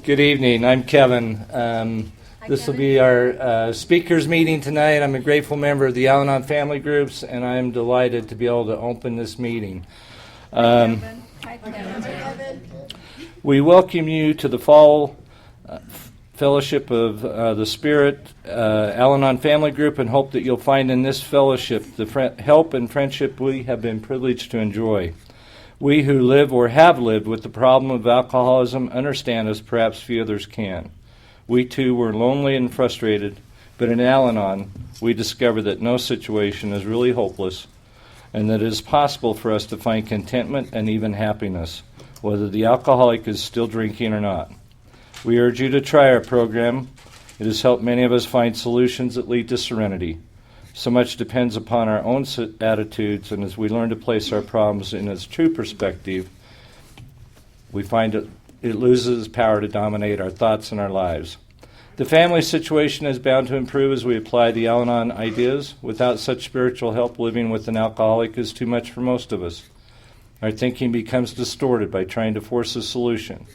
Good evening. I'm Kevin. This will be our speakers meeting tonight. I'm a grateful member of the Al-Anon family groups, and I'm delighted to be able to open this meeting. Hi, Kevin. We welcome you to the fall fellowship of the Spirit Al-Anon family group, and hope that you'll find in this fellowship the help and friendship we have been privileged to enjoy. We who live or have lived with the problem of alcoholism understand as perhaps few others can. We too were lonely and frustrated, but in Al-Anon we discovered that no situation is really hopeless and that it is possible for us to find contentment and even happiness, whether the alcoholic is still drinking or not. We urge you to try our program. It has helped many of us find solutions that lead to serenity. So much depends upon our own attitudes, and as we learn to place our problems in its true perspective, we find it loses its power to dominate our thoughts and our lives. The family situation is bound to improve as we apply the Al-Anon ideas. Without such spiritual help, living with an alcoholic is too much for most of us. Our thinking becomes distorted by trying to force a solution,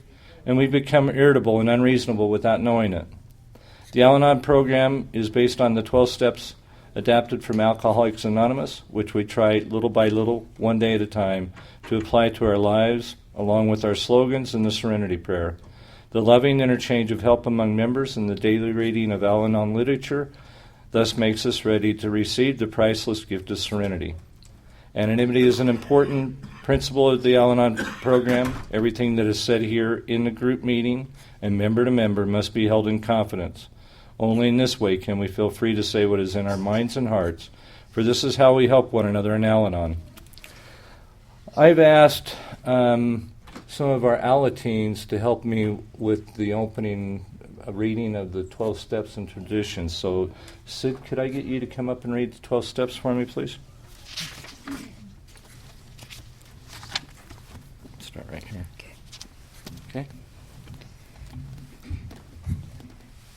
and we become irritable and unreasonable without knowing it. The Al-Anon program is based on the 12 steps adapted from Alcoholics Anonymous, which we try little by little, one day at a time, to apply to our lives, along with our slogans and the Serenity Prayer. The loving interchange of help among members and the daily reading of Al-Anon literature thus makes us ready to receive the priceless gift of serenity. Anonymity is an important principle of the Al-Anon program. Everything that is said here in the group meeting and member to member must be held in confidence. Only in this way can we feel free to say what is in our minds and hearts, for this is how we help one another in Al-Anon. I've asked some of our Al-Teens to help me with the opening reading of the 12 steps and traditions. So, Sid, could I get you to come up and read the 12 steps for me, please? Start right here. Okay.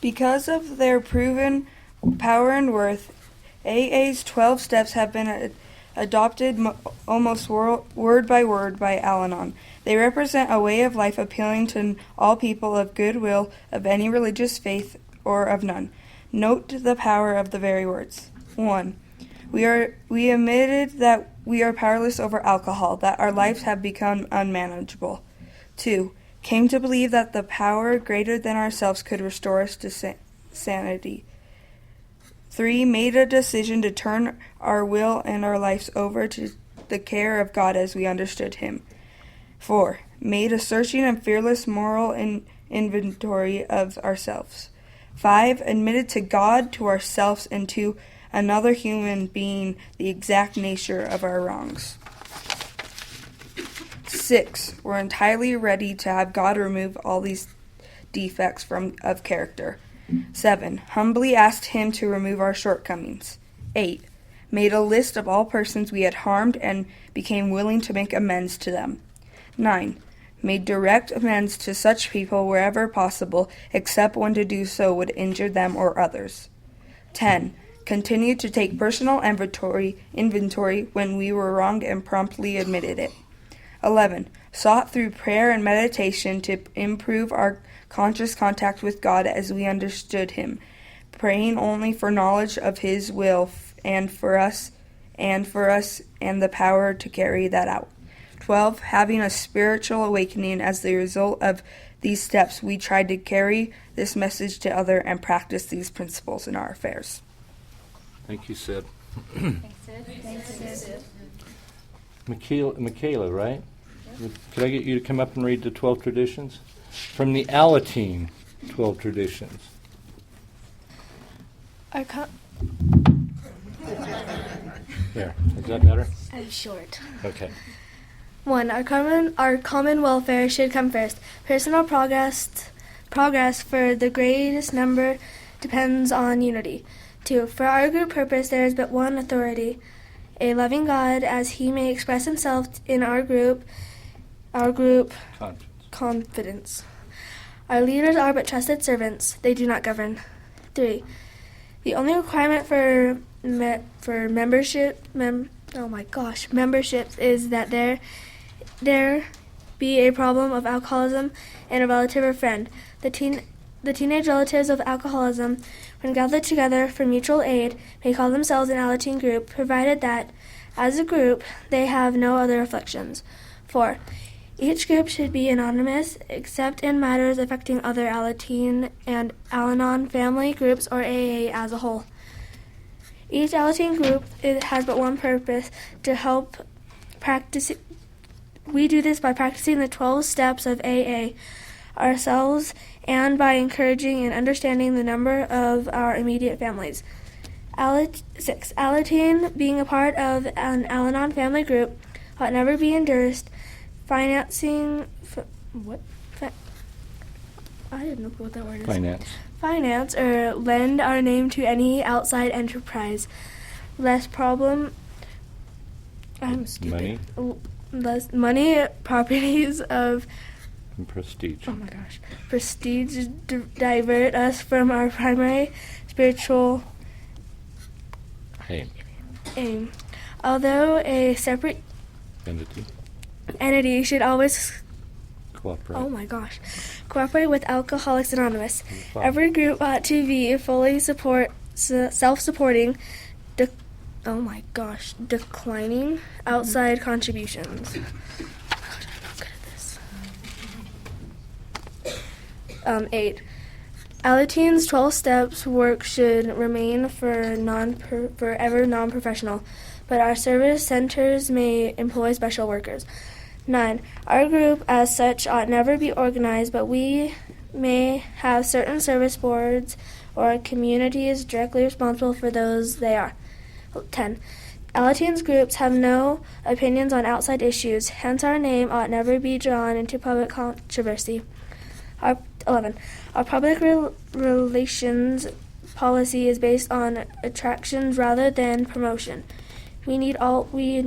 Because of their proven power and worth, AA's 12 steps have been adopted almost word by word by Al-Anon. They represent a way of life appealing to all people of goodwill, of any religious faith or of none. Note the power of the very words. 1. We admitted that we are powerless over alcohol, that our lives have become unmanageable. 2. Came to believe that the power greater than ourselves could restore us to sanity. 3. Made a decision to turn our will and our lives over to the care of God as we understood Him. 4. Made a searching and fearless moral inventory of ourselves. 5. Admitted to God, to ourselves, and to another human being the exact nature of our wrongs. 6. We're entirely ready to have God remove all these defects of character. 7. Humbly asked Him to remove our shortcomings. 8. Made a list of all persons we had harmed and became willing to make amends to them. 9. Made direct amends to such people wherever possible, except when to do so would injure them or others. 10. Continued to take personal inventory when we were wrong and promptly admitted it. 11. Sought through prayer and meditation to improve our conscious contact with God as we understood Him, praying only for knowledge of His will and for us and the power to carry that out. 12. Having a spiritual awakening as the result of these steps, we tried to carry this message to others and practice these principles in our affairs. Thank you, Sid. Thanks, Sid. Michaela, right? Could I get you to come up and read the 12 traditions? From the Al-Anon 12 traditions. There, is that better? I'm short. Okay. 1. Our common welfare should come first. Personal progress for the greatest number depends on unity. 2. For our group purpose there is but one authority, a loving God, as He may express Himself in our group confidence. Our leaders are but trusted servants. They do not govern. 3. The only requirement for memberships is that there be a problem of alcoholism and a relative or friend. The teenage relatives of alcoholism, when gathered together for mutual aid, may call themselves an Al-Anon group, provided that, as a group, they have no other afflictions. 4. Each group should be anonymous, except in matters affecting other Al-Anon and Al-Anon family groups or AA as a whole. Each Al-Anon group has but one purpose: to help practice. We do this by practicing the 12 steps of AA ourselves and by encouraging and understanding the number of our immediate families. 6. Al-Anon, being a part of an Al-Anon family group, ought never be endorsed, financing. I didn't know what that word is. Finance or lend our name to any outside enterprise. Less problem. I'm stupid. Less money, properties of. And prestige. Oh my gosh. Prestige divert us from our primary spiritual aim. Although a separate entity should always cooperate with Alcoholics Anonymous. Wow. Every group ought to be fully self-supporting, declining outside contributions. Good at this. 8. Al-Aton's 12 steps work should remain forever non-professional, but our service centers may employ special workers. 9. Our group as such ought never be organized, but we may have certain service boards or communities directly responsible for those they are. 10. Al-Aton's groups have no opinions on outside issues, hence our name ought never be drawn into public controversy. 11. Our public relations policy is based on attractions rather than promotion. We need always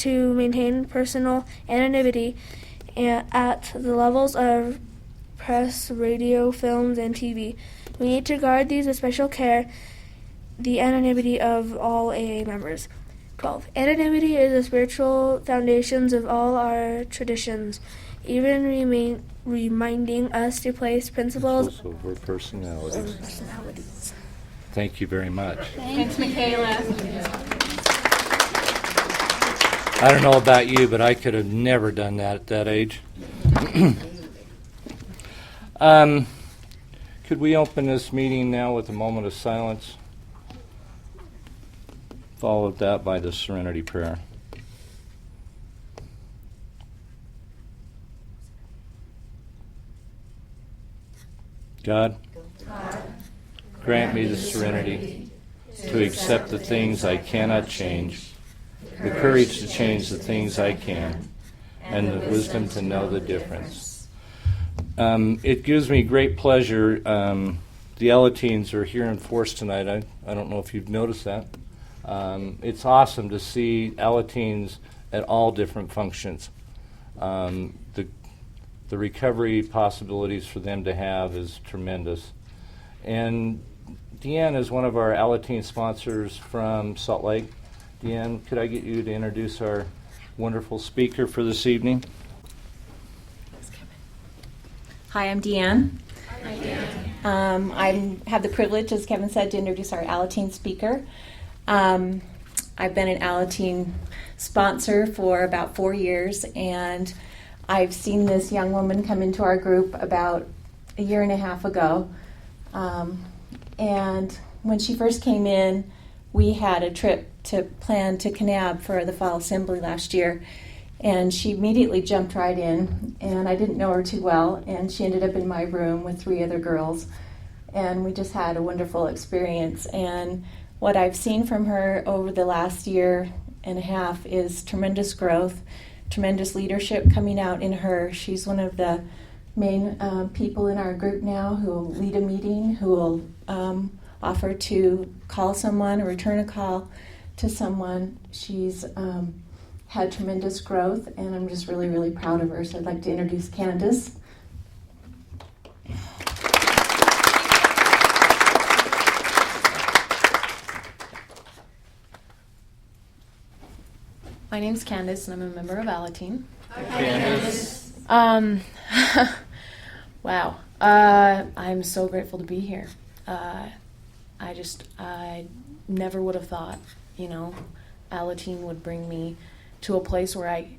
to maintain personal anonymity at the levels of press, radio, films, and TV. We need to guard these with special care, the anonymity of all AA members. 12. Anonymity is the spiritual foundations of all our traditions, even reminding us to place principles over personalities. Thank you very much. Thanks, Michaela. I don't know about you, but I could have never done that at that age. Could we open this meeting now with a moment of silence? Followed that by the serenity prayer. God, grant me the serenity to accept the things I cannot change, the courage to change the things I can, and the wisdom to know the difference. It gives me great pleasure. The Al-Atones are here in force tonight. I don't know if you've noticed that. It's awesome to see Al-Atones at all different functions. The recovery possibilities for them to have is tremendous. And Deanne is one of our Al-Aton sponsors from Salt Lake. Deanne, could I get you to introduce our wonderful speaker for this evening? Hi, I'm Deanne. Hi, Deanne. I have the privilege, as Kevin said, to introduce our Al-Aton speaker. I've been an Al-Aton sponsor for about 4 years, and I've seen this young woman come into our group about a year and a half ago. And when she first came in, we had a trip to plan to Kanab for the fall assembly last year. And she immediately jumped right in, and I didn't know her too well, and she ended up in my room with 3 other girls. And we just had a wonderful experience. And what I've seen from her over the last year and a half is tremendous growth, tremendous leadership coming out in her. She's one of the main people in our group now who will lead a meeting, who will offer to call someone or return a call to someone. She's had tremendous growth, and I'm just really, really proud of her. So I'd like to introduce Candace. My name's Candace, and I'm a member of Al-Aton. Candace. Um, wow. I'm so grateful to be here. I never would have thought, Al-Anon would bring me to a place where I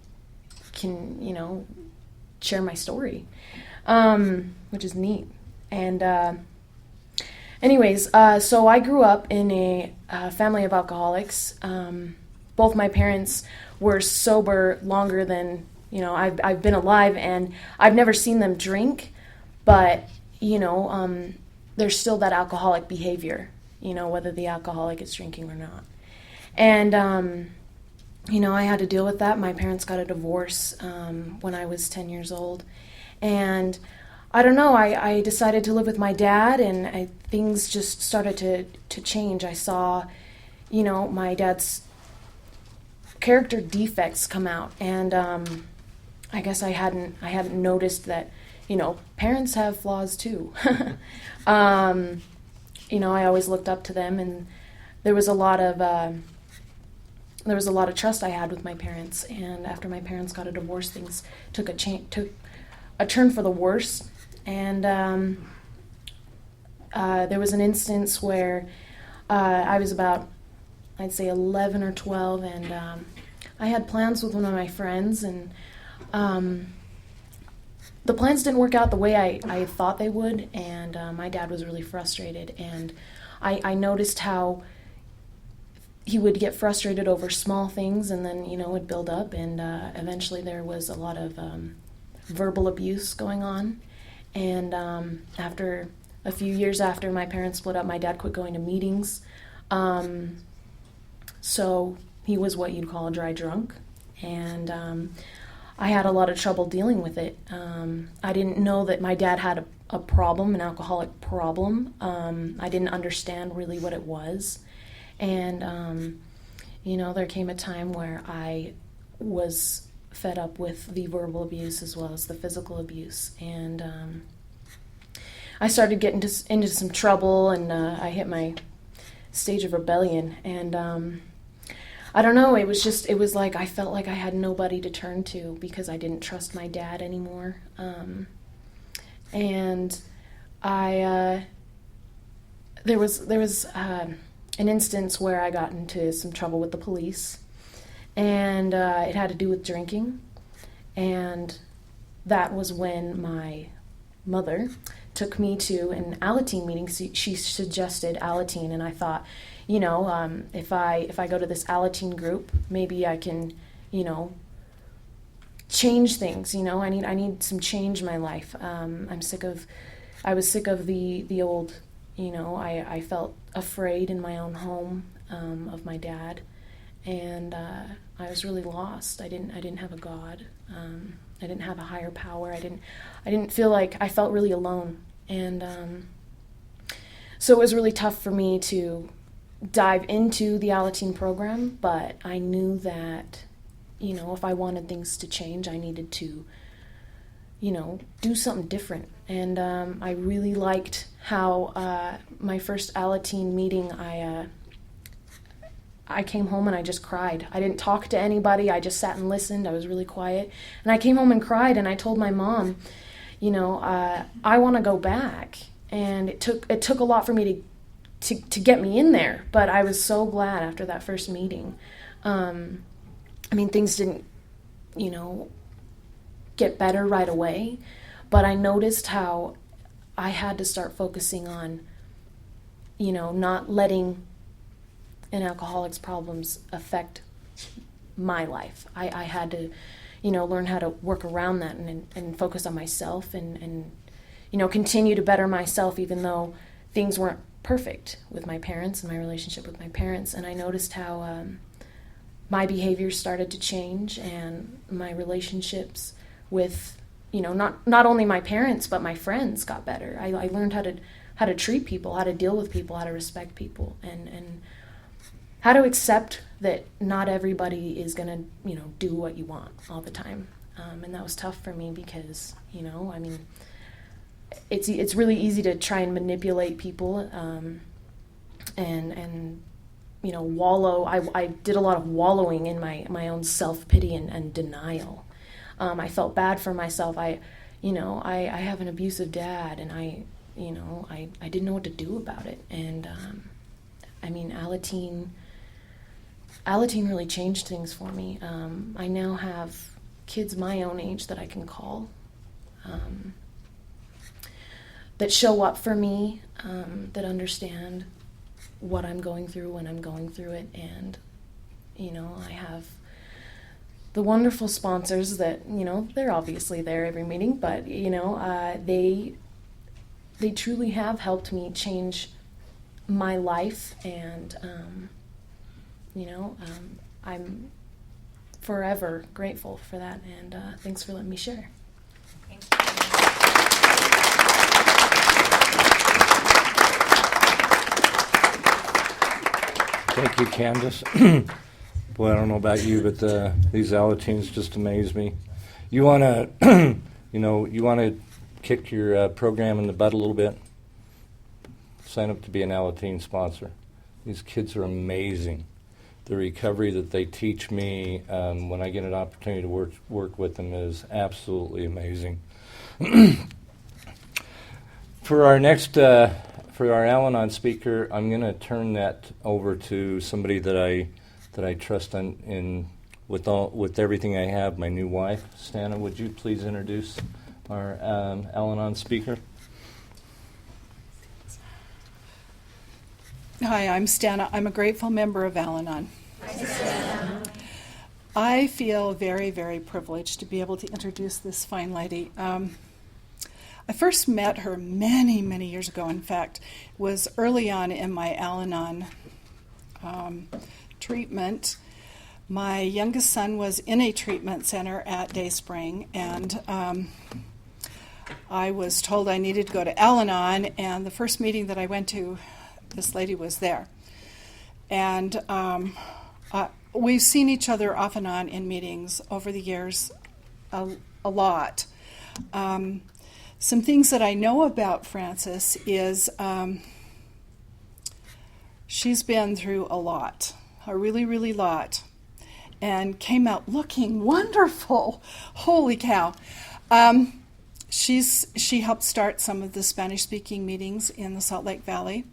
can, share my story, which is neat. And anyways, so I grew up in a family of alcoholics. Both my parents were sober longer than, I've been alive, and I've never seen them drink, but, there's still that alcoholic behavior, whether the alcoholic is drinking or not. And, I had to deal with that. My parents got a divorce when I was 10 years old. And I don't know, I decided to live with my dad, and things just started to change. I saw, my dad's character defects come out. And I guess I hadn't noticed that, parents have flaws too. I always looked up to them, and there was a lot of trust I had with my parents. And after my parents got a divorce, things took a turn for the worse. And there was an instance where I was about, I'd say 11 or 12, and I had plans with one of my friends, and the plans didn't work out the way I thought they would, and my dad was really frustrated. And I noticed how he would get frustrated over small things, and then, it would build up, and eventually there was a lot of verbal abuse going on. And after a few years after my parents split up, my dad quit going to meetings. So he was what you'd call a dry drunk. And I had a lot of trouble dealing with it. I didn't know that my dad had a problem, an alcoholic problem. I didn't understand really what it was. And, there came a time where I was fed up with the verbal abuse as well as the physical abuse. And I started getting into some trouble, and I hit my stage of rebellion. And I don't know, it was like I felt like I had nobody to turn to because I didn't trust my dad anymore. And there was an instance where I got into some trouble with the police, and it had to do with drinking. And that was when my mother took me to an Al-Anon meeting. She suggested Al-Anon, and I thought, if I go to this Al-Anon group, maybe I can, change things. I need some change in my life. I was sick of the old, I felt afraid in my own home of my dad, and I was really lost. I didn't have a God. I didn't have a higher power. I didn't feel like, I felt really alone. And so it was really tough for me to dive into the Al-Anon program, but I knew that, if I wanted things to change, I needed to, do something different. And I really liked how my first Al-Anon meeting, I came home and I just cried. I didn't talk to anybody. I just sat and listened. I was really quiet. And I came home and cried, and I told my mom, I want to go back. And it took a lot for me to get me in there, but I was so glad after that first meeting. Things didn't, get better right away, but I noticed how I had to start focusing on, not letting an alcoholic's problems affect my life. I had to, learn how to work around that and focus on myself and continue to better myself, even though things weren't perfect with my parents and my relationship with my parents. And I noticed how my behaviors started to change, and my relationships with, not only my parents, but my friends got better. I learned how to treat people, how to deal with people, how to respect people, and how to accept that not everybody is going to, do what you want all the time. And that was tough for me because, it's really easy to try and manipulate people and wallow. I did a lot of wallowing in my own self-pity and denial. I felt bad for myself. I have an abusive dad, and I didn't know what to do about it. And Alateen really changed things for me. I now have kids my own age that I can call, that show up for me, that understand what I'm going through when I'm going through it. And, I have the wonderful sponsors that, they're obviously there every meeting, but, they truly have helped me change my life. And, I'm forever grateful for that. And thanks for letting me share. Thank you, Candace. Boy, I don't know about you, but these Alateens just amaze me. You want to, you want to kick your program in the butt a little bit? Sign up to be an Alateen sponsor. These kids are amazing. The recovery that they teach me when I get an opportunity to work with them is absolutely amazing. For our next, for our Al-Anon speaker, I'm going to turn that over to somebody that I trust with everything I have. My new wife, Stana. Would you please introduce our Al-Anon speaker? Hi, I'm Stana. I'm a grateful member of Al-Anon. I feel very, very privileged to be able to introduce this fine lady. I first met her many, many years ago. In fact, it was early on in my Al-Anon treatment. My youngest son was in a treatment center at Dayspring, and I was told I needed to go to Al-Anon, and the first meeting that I went to, this lady was there. And we've seen each other off and on in meetings over the years a lot. Some things that I know about Frances is she's been through a lot, a really, really lot, and came out looking wonderful. Holy cow. She helped start some of the Spanish-speaking meetings in the Salt Lake Valley,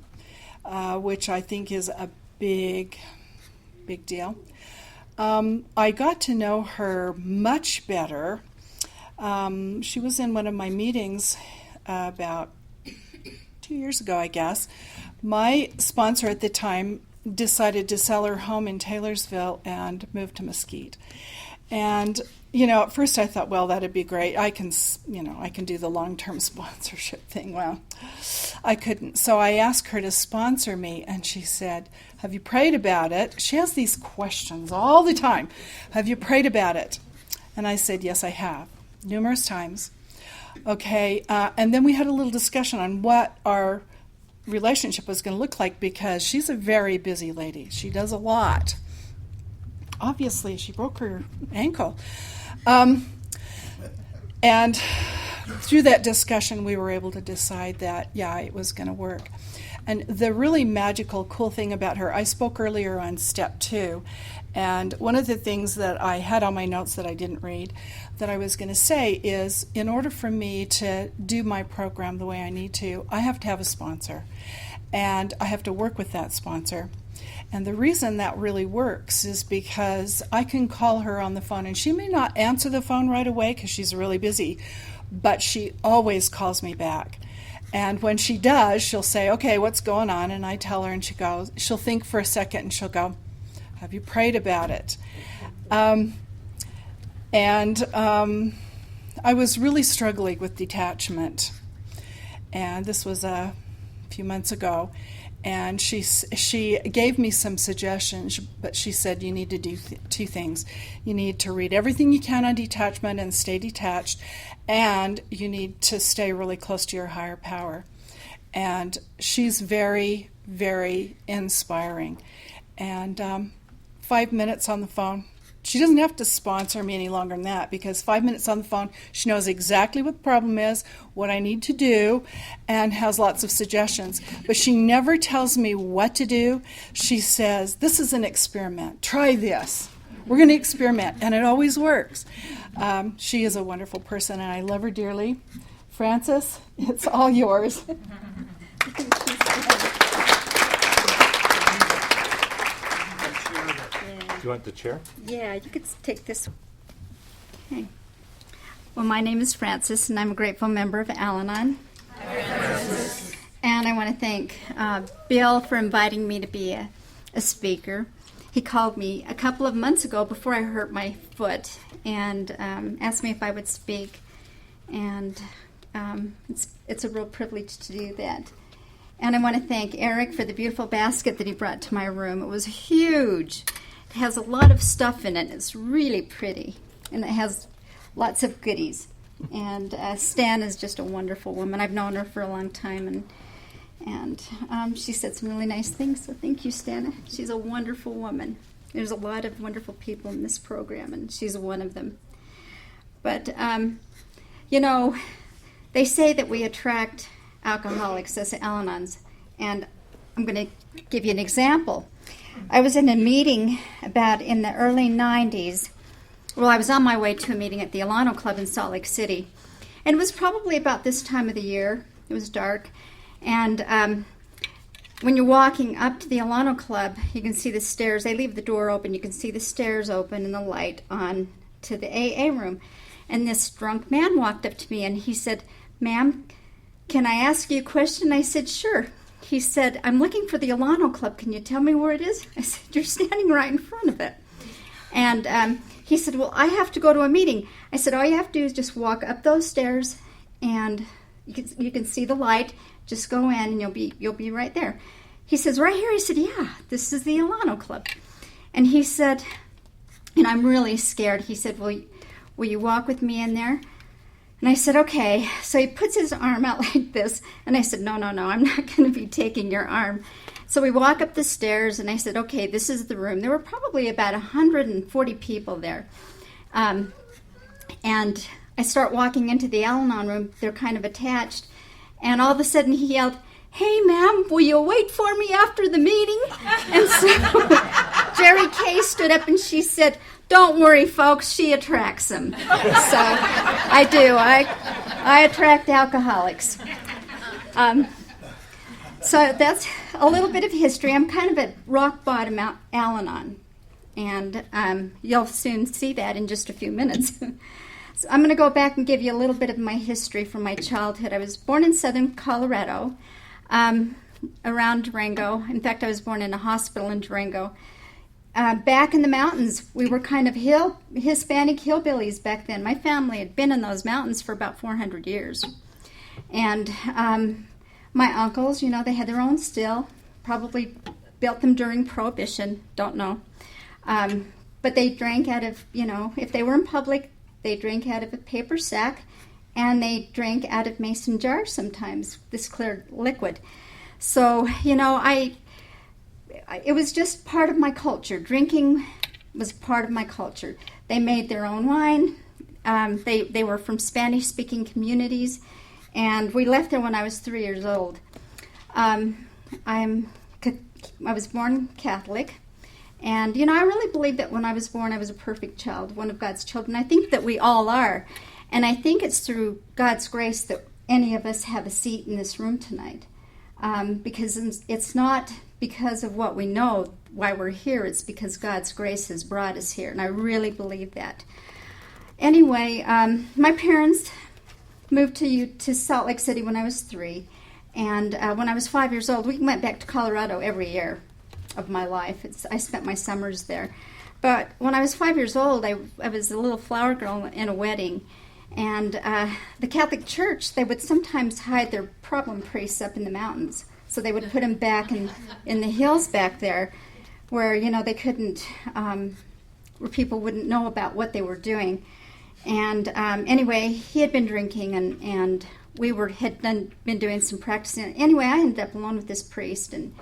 which I think is a big, big deal. I got to know her much better. She was in one of my meetings about 2 years ago, I guess. My sponsor at the time decided to sell her home in Taylorsville and move to Mesquite. And, at first I thought, well, that'd be great. I can do the long-term sponsorship thing. Well, I couldn't. So I asked her to sponsor me, and she said, have you prayed about it? She has these questions all the time. Have you prayed about it? And I said, yes, I have. Numerous times. Okay, and then we had a little discussion on what our relationship was going to look like, because she's a very busy lady. She does a lot. Obviously, she broke her ankle. And through that discussion, we were able to decide that, yeah, it was going to work. And the really magical, cool thing about her, I spoke earlier on step 2, and one of the things that I had on my notes that I didn't read that I was going to say is, in order for me to do my program the way I need to, I have to have a sponsor, and I have to work with that sponsor. And the reason that really works is because I can call her on the phone, and she may not answer the phone right away because she's really busy, but she always calls me back. And when she does, she'll say, okay, what's going on? And I tell her, and she'll think for a second, and she'll go, have you prayed about it? I was really struggling with detachment, and this was a few months ago. And she gave me some suggestions, but she said you need to do two things. You need to read everything you can on detachment and stay detached, and you need to stay really close to your higher power. And she's very, very inspiring. And 5 minutes on the phone. She doesn't have to sponsor me any longer than that, because 5 minutes on the phone, she knows exactly what the problem is, what I need to do, and has lots of suggestions. But she never tells me what to do. She says, this is an experiment. Try this. We're going to experiment, and it always works. She is a wonderful person, and I love her dearly. Frances, it's all yours. Do you want the chair? Yeah, you could take this. Okay. Well, my name is Frances, and I'm a grateful member of Al-Anon. And I want to thank Bill for inviting me to be a speaker. He called me a couple of months ago before I hurt my foot and asked me if I would speak. And it's a real privilege to do that. And I want to thank Eric for the beautiful basket that he brought to my room. It was huge. It has a lot of stuff in it. It's really pretty. And it has lots of goodies. And Stan is just a wonderful woman. I've known her for a long time, and she said some really nice things. So thank you, Stan. She's a wonderful woman. There's a lot of wonderful people in this program, and she's one of them. But, they say that we attract alcoholics as Al-Anons, and I'm going to give you an example. I was in a meeting in the early 90s. Well, I was on my way to a meeting at the Al-Anon Club in Salt Lake City, and it was probably about this time of the year. It was dark, and when you're walking up to the Al-Anon Club, you can see the stairs. They leave the door open. You can see the stairs open and the light on to the AA room. And this drunk man walked up to me, and he said, "Ma'am, can I ask you a question?" I said, "Sure." He said, "I'm looking for the Al-Anon Club. Can you tell me where it is?" I said, "You're standing right in front of it." And he said, "Well, I have to go to a meeting." I said, "All you have to do is just walk up those stairs, and you can see the light. Just go in, and you'll be right there." He says, "Right here?" I said, "Yeah, this is the Al-Anon Club." And he said, and I'm really scared. He said, "Will you walk with me in there?" And I said, "Okay." So he puts his arm out like this, and I said, No, I'm not going to be taking your arm." So we walk up the stairs, and I said, "Okay, this is the room." There were probably about 140 people there. And I start walking into the Al-Anon room. They're kind of attached. And all of a sudden he yelled, "Hey, ma'am, will you wait for me after the meeting?" And so Jerry Kay stood up and she said, "Don't worry, folks, she attracts them." So I do. I attract alcoholics. So that's a little bit of history. I'm kind of at rock bottom Al-Anon, and you'll soon see that in just a few minutes. So I'm going to go back and give you a little bit of my history from my childhood. I was born in southern Colorado, around Durango. In fact, I was born in a hospital in Durango. Back in the mountains, we were kind of Hispanic hillbillies back then. My family had been in those mountains for about 400 years. And my uncles, they had their own still, probably built them during Prohibition, don't know. But they drank out of, if they were in public, they drank out of a paper sack, and they drank out of mason jars sometimes, this clear liquid. So, it was just part of my culture. Drinking was part of my culture. They made their own wine. They were from Spanish-speaking communities, and we left there when I was 3 years old. I was born Catholic, and I really believe that when I was born, I was a perfect child, one of God's children. I think that we all are, and I think it's through God's grace that any of us have a seat in this room tonight, because it's not because of what we know why we're here. It's because God's grace has brought us here, and I really believe that. Anyway, my parents moved to Salt Lake City when I was 3, and when I was 5 years old, we went back to Colorado every year of my life. I spent my summers there. But when I was 5 years old, I was a little flower girl in a wedding, and the Catholic Church, they would sometimes hide their problem priests up in the mountains. So they would put them back in the hills back there where, they couldn't, where people wouldn't know about what they were doing. And anyway, he had been drinking, and we had been doing some practicing. Anyway, I ended up alone with this priest, and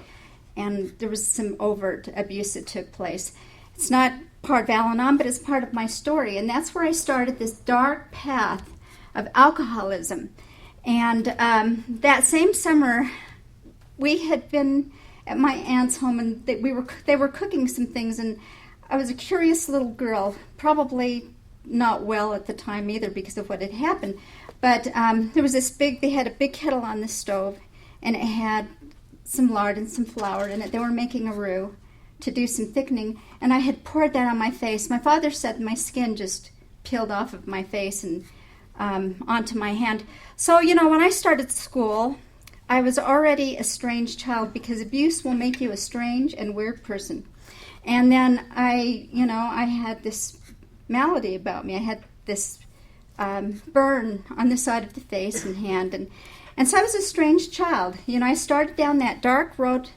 there was some overt abuse that took place. It's not part of Al-Anon, but it's part of my story. And that's where I started this dark path of alcoholism. And that same summer, we had been at my aunt's home, and they were cooking some things, and I was a curious little girl, probably not well at the time either because of what had happened. But there was they had a big kettle on the stove, and it had some lard and some flour in it. They were making a roux to do some thickening, and I had poured that on my face. My father said my skin just peeled off of my face and onto my hand. So, when I started school, I was already a strange child because abuse will make you a strange and weird person. And then I had this malady about me. I had this burn on the side of the face and hand, and so I was a strange child. I started down that dark road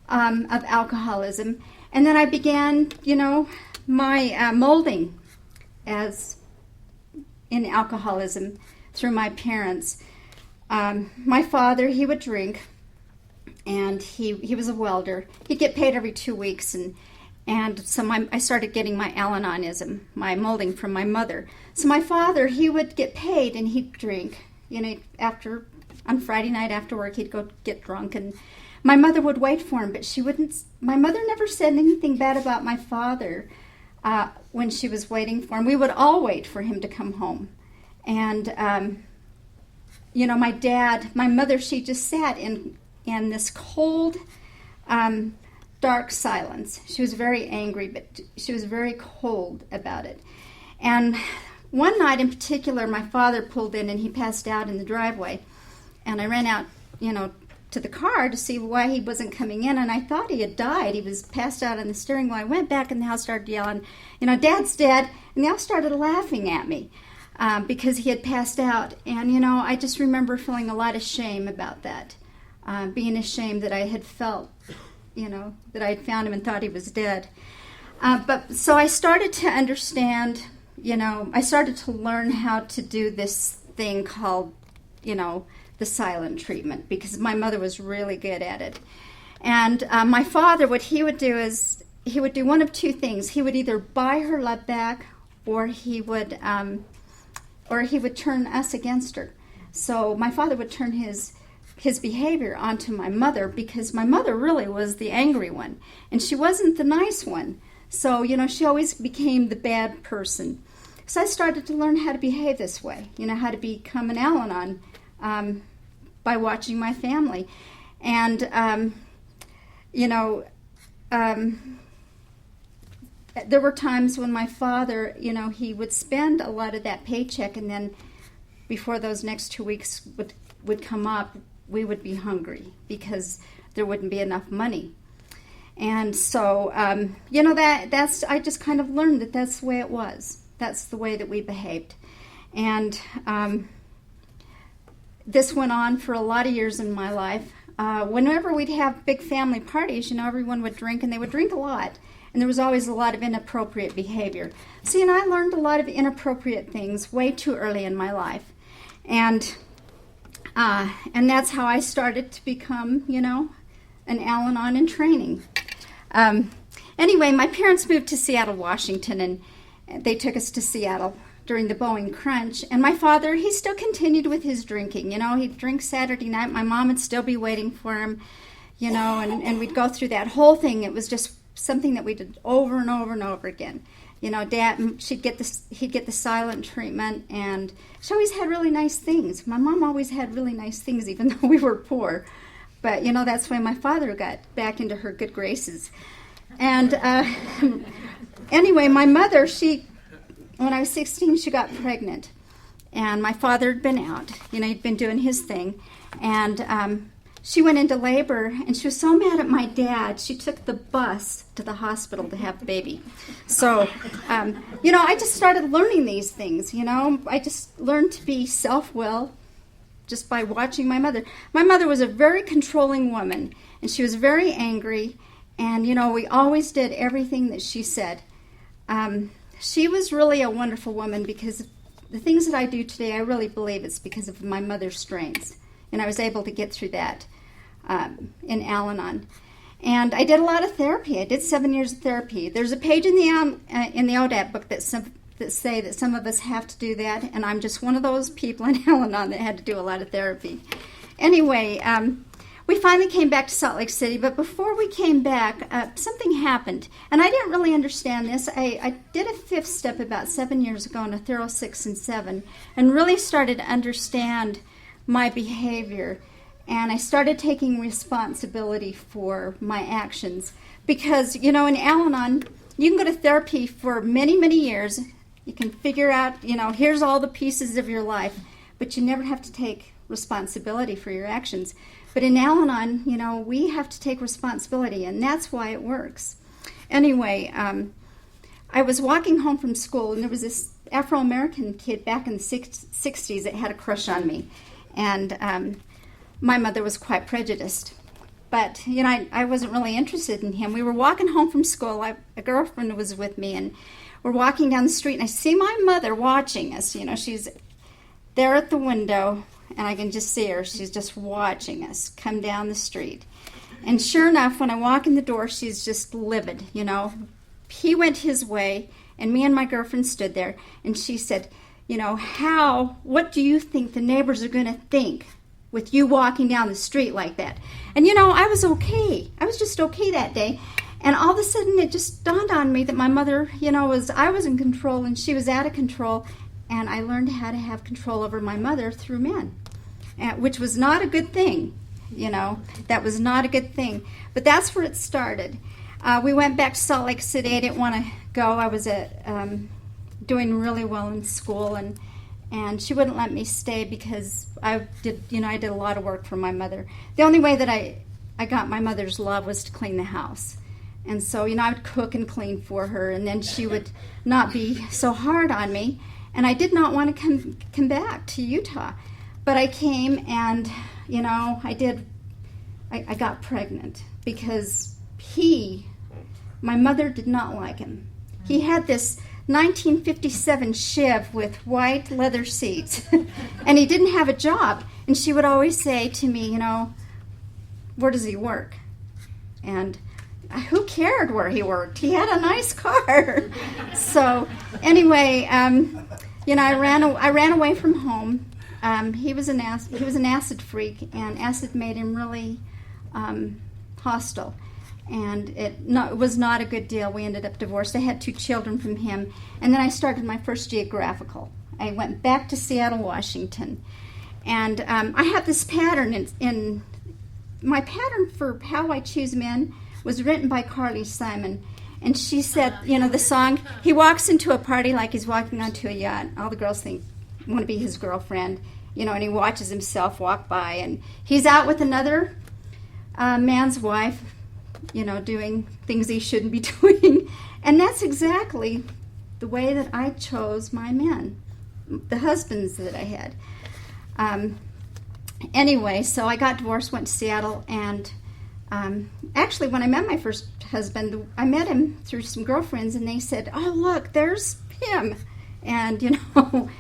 of alcoholism, and then I began, my molding as in alcoholism through my parents. My father, he would drink, and he was a welder. He'd get paid every 2 weeks, and so I started getting my Al-Anonism, my molding from my mother. So my father, he would get paid and he'd drink. On Friday night after work, he'd go get drunk, and my mother would wait for him, but she wouldn't. My mother never said anything bad about my father when she was waiting for him. We would all wait for him to come home. And, my mother, she just sat in this cold, dark silence. She was very angry, but she was very cold about it. And one night in particular, my father pulled in and he passed out in the driveway. And I ran out, to the car to see why he wasn't coming in, and I thought he had died. He was passed out on the steering wheel. I went back in the house, started yelling, Dad's dead, and they all started laughing at me because he had passed out. And, I just remember feeling a lot of shame about that, being ashamed that I had felt that I had found him and thought he was dead. But so I started to understand, I started to learn how to do this thing called, the silent treatment, because my mother was really good at it. And my father, what he would do is he would do one of two things. He would either buy her love back, or he would turn us against her. So my father would turn his behavior onto my mother, because my mother really was the angry one, and she wasn't the nice one. So, she always became the bad person. So I started to learn how to behave this way, how to become an Al-Anon by watching my family. And, there were times when my father, he would spend a lot of that paycheck, and then before those next 2 weeks would come up, we would be hungry because there wouldn't be enough money. And so, that's I just kind of learned that that's the way it was. That's the way that we behaved. And this went on for a lot of years in my life. Whenever we'd have big family parties, everyone would drink, and they would drink a lot. And there was always a lot of inappropriate behavior. See, and I learned a lot of inappropriate things way too early in my life. And that's how I started to become, an Al-Anon in training. Anyway, my parents moved to Seattle, Washington, and they took us to Seattle during the Boeing crunch. And my father, he still continued with his drinking. He'd drink Saturday night. My mom would still be waiting for him, and we'd go through that whole thing. It was just something that we did over and over and over again. Dad, he'd get the silent treatment, and she always had really nice things. My mom always had really nice things, even though we were poor. But, that's why my father got back into her good graces. And anyway, my mother, when I was 16, she got pregnant. And my father had been out. He'd been doing his thing. And she went into labor, and she was so mad at my dad, she took the bus to the hospital to have the baby. So, I just started learning these things, I just learned to be self-will just by watching my mother. My mother was a very controlling woman, and she was very angry, and, we always did everything that she said. She was really a wonderful woman, because the things that I do today, I really believe it's because of my mother's strengths. And I was able to get through that in Al-Anon. And I did a lot of therapy. I did 7 years of therapy. There's a page in the ODAP book that say that some of us have to do that, and I'm just one of those people in Al-Anon that had to do a lot of therapy. Anyway, we finally came back to Salt Lake City, but before we came back, something happened. And I didn't really understand this. I did a 5th step about 7 years ago and a thorough 6 and 7, and really started to understand my behavior. And I started taking responsibility for my actions. Because, in Al-Anon, you can go to therapy for many, many years. You can figure out, here's all the pieces of your life, but you never have to take responsibility for your actions. But in Al-Anon, we have to take responsibility, and that's why it works. Anyway, I was walking home from school, and there was this Afro-American kid back in the 60s that had a crush on me. And my mother was quite prejudiced. But, I wasn't really interested in him. We were walking home from school. A girlfriend was with me, and we're walking down the street, and I see my mother watching us. She's there at the window, and I can just see her. She's just watching us come down the street. And sure enough, when I walk in the door, she's just livid, He went his way, and me and my girlfriend stood there, and she said, what do you think the neighbors are going to think with you walking down the street like that? And I was okay. I was just okay that day. And all of a sudden it just dawned on me that my mother, I was in control and she was out of control. And I learned how to have control over my mother through men, which was not a good thing. That was not a good thing. But that's where it started. We went back to Salt Lake City. I didn't want to go. I was doing really well in school, and she wouldn't let me stay because I did a lot of work for my mother. The only way that I got my mother's love was to clean the house. And so, I would cook and clean for her, and then she would not be so hard on me. And I did not want to come back to Utah. But I came, and, I got pregnant because my mother did not like him. He had this 1957 Chev with white leather seats, and he didn't have a job. And she would always say to me, where does he work? And who cared where he worked? He had a nice car. So anyway, I ran away from home. He was an acid freak, and acid made him really hostile. And it was not a good deal. We ended up divorced. I had 2 children from him. And then I started my first geographical. I went back to Seattle, Washington. And I have this pattern. In my pattern for how I choose men was written by Carly Simon. And she said, the song, he walks into a party like he's walking onto a yacht. All the girls want to be his girlfriend, and he watches himself walk by. And he's out with another man's wife, doing things he shouldn't be doing. And that's exactly the way that I chose my men, the husbands that I had. Anyway, so I got divorced, went to Seattle, and actually when I met my first husband, I met him through some girlfriends, and they said, oh, look, there's him. And,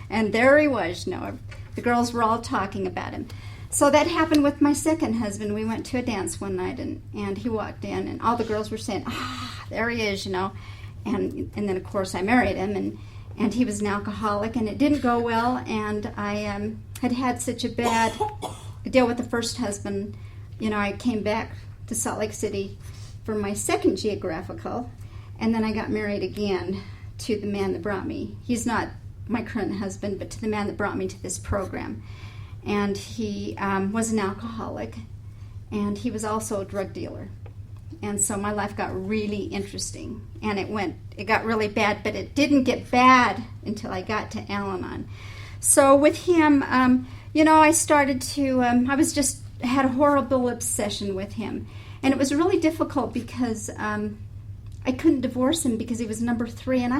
and there he was, the girls were all talking about him. So that happened with my second husband. We went to a dance one night, and he walked in, and all the girls were saying, there he is, And then, of course, I married him, and he was an alcoholic, and it didn't go well, and I had such a bad deal with the first husband. I came back to Salt Lake City for my second geographical, and then I got married again to the man that brought me. He's not my current husband, but to the man that brought me to this program. And he was an alcoholic, and he was also a drug dealer. And so my life got really interesting, and it got really bad, but it didn't get bad until I got to Al-Anon. So with him, I started to, I had a horrible obsession with him. And it was really difficult because I couldn't divorce him because he was number 3, and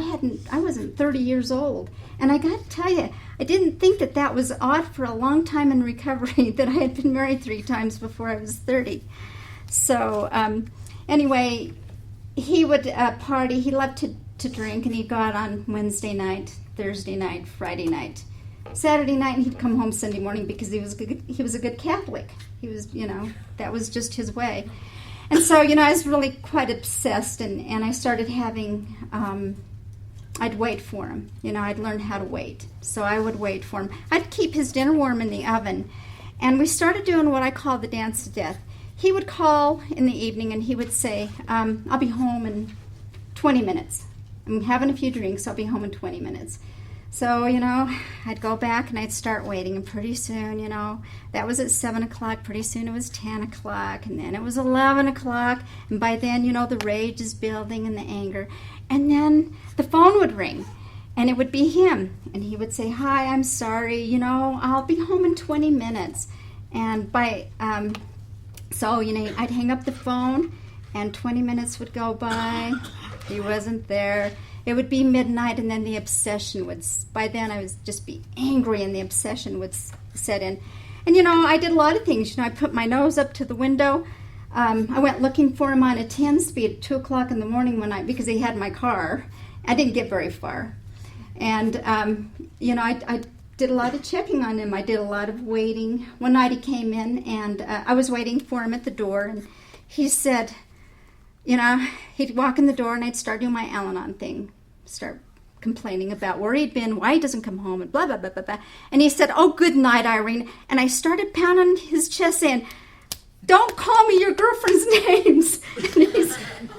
I wasn't 30 years old. And I got to tell you, I didn't think that was odd for a long time in recovery, that I had been married 3 times before I was 30. So anyway, he would party. He loved to drink, and he'd go out on Wednesday night, Thursday night, Friday night, Saturday night, and he'd come home Sunday morning because he was a good Catholic. He was, that was just his way. And so, I was really quite obsessed, and I started having, I'd wait for him. I'd learned how to wait. So I would wait for him. I'd keep his dinner warm in the oven. And we started doing what I call the dance to death. he would call in the evening and he would say, I'll be home in 20 minutes. I'm having a few drinks, I'll be home in 20 minutes. So, I'd go back and I'd start waiting, and pretty soon, that was at 7 o'clock, pretty soon it was 10 o'clock, and then it was 11 o'clock, and by then, the rage is building and the anger. And then the phone would ring, and it would be him, and he would say, hi, I'm sorry, I'll be home in 20 minutes. And I'd hang up the phone, and 20 minutes would go by, he wasn't there. It would be midnight, and then the obsession would, by then I would just be angry, and the obsession would set in. And, I did a lot of things. I put my nose up to the window. I went looking for him on a 10-speed at 2 o'clock in the morning because he had my car. I didn't get very far. And, I did a lot of checking on him. I did a lot of waiting. One night he came in, and I was waiting for him at the door, and he said, he'd walk in the door, and I'd start doing my Al-Anon thing, start complaining about where he'd been, why he doesn't come home, and blah, blah, blah, blah, blah. And he said, oh, good night, Irene. And I started pounding his chest saying, don't call me your girlfriend's names. And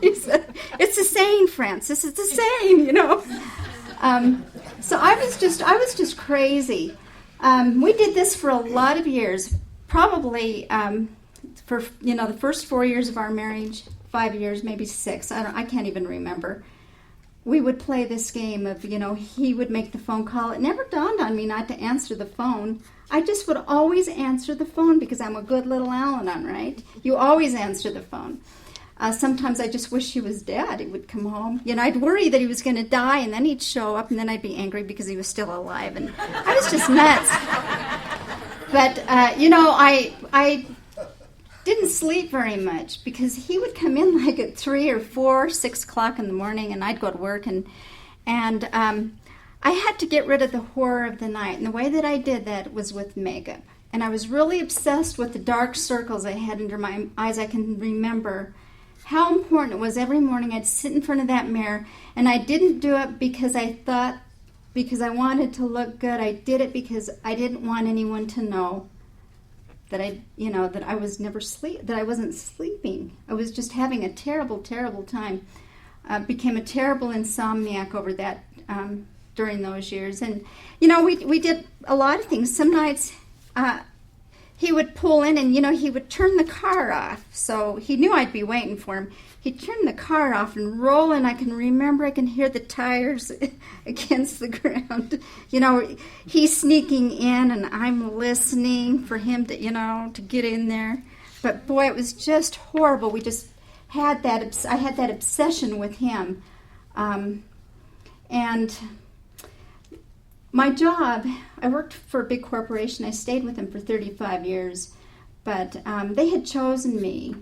he said, it's a saying, Francis, it's a saying, So I was just crazy. We did this for a lot of years, probably for, the first 4 years of our marriage, 5 years, maybe 6. I can't even remember. We would play this game of, he would make the phone call. It never dawned on me not to answer the phone. I just would always answer the phone because I'm a good little Al-Anon, right? You always answer the phone. Sometimes I just wish he was dead. He would come home. I'd worry that he was going to die, and then he'd show up, and then I'd be angry because he was still alive. And I was just nuts. But, I didn't sleep very much because he would come in like at 3 or 4, 6 o'clock in the morning, and I'd go to work, and I had to get rid of the horror of the night, and the way that I did that was with makeup. And I was really obsessed with the dark circles I had under my eyes. I can remember how important it was. Every morning I'd sit in front of that mirror, and I didn't do it because I wanted to look good. I did it because I didn't want anyone to know that that I wasn't sleeping. I was just having a terrible, terrible time. Became a terrible insomniac over that during those years. And, we did a lot of things. Some nights he would pull in and, he would turn the car off. So he knew I'd be waiting for him. He'd turn the car off and roll, and I can hear the tires against the ground. He's sneaking in, and I'm listening for him to, to get in there. But boy, it was just horrible. We just had I had that obsession with him. And my job, I worked for a big corporation. I stayed with them for 35 years. But they had chosen me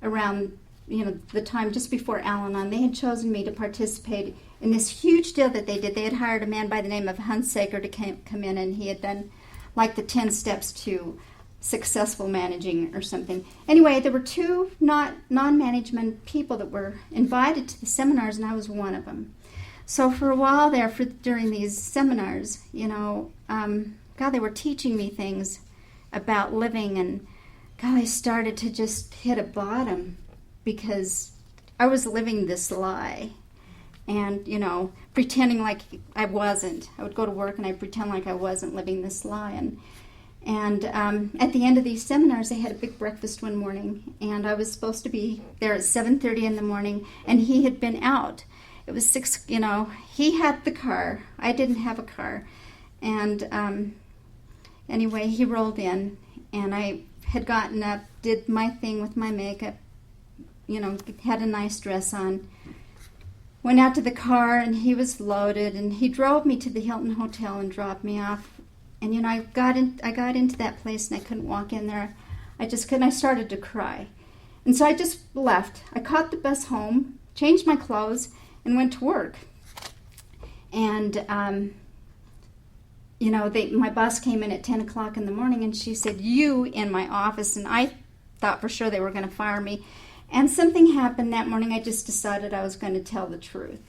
around the time just before Al-Anon. They had chosen me to participate in this huge deal that they did. They had hired a man by the name of Hunsaker to come in, and he had done like the 10 steps to successful managing or something. Anyway, there were 2 non-management people that were invited to the seminars, and I was one of them. So for a while there, during these seminars, God, they were teaching me things about living, and God, I started to just hit a bottom because I was living this lie and, pretending like I wasn't. I would go to work and I'd pretend like I wasn't living this lie. And at the end of these seminars, they had a big breakfast one morning, and I was supposed to be there at 7:30 in the morning, and he had been out. It was 6, he had the car. I didn't have a car. And anyway, he rolled in, and I had gotten up, did my thing with my makeup, had a nice dress on, went out to the car, and he was loaded, and he drove me to the Hilton Hotel and dropped me off. And, I got into that place, and I couldn't walk in there. I just couldn't. I started to cry. And so I just left. I caught the bus home, changed my clothes, and went to work. And, my boss came in at 10 o'clock in the morning, and she said, you in my office. And I thought for sure they were going to fire me. And something happened that morning. I just decided I was going to tell the truth.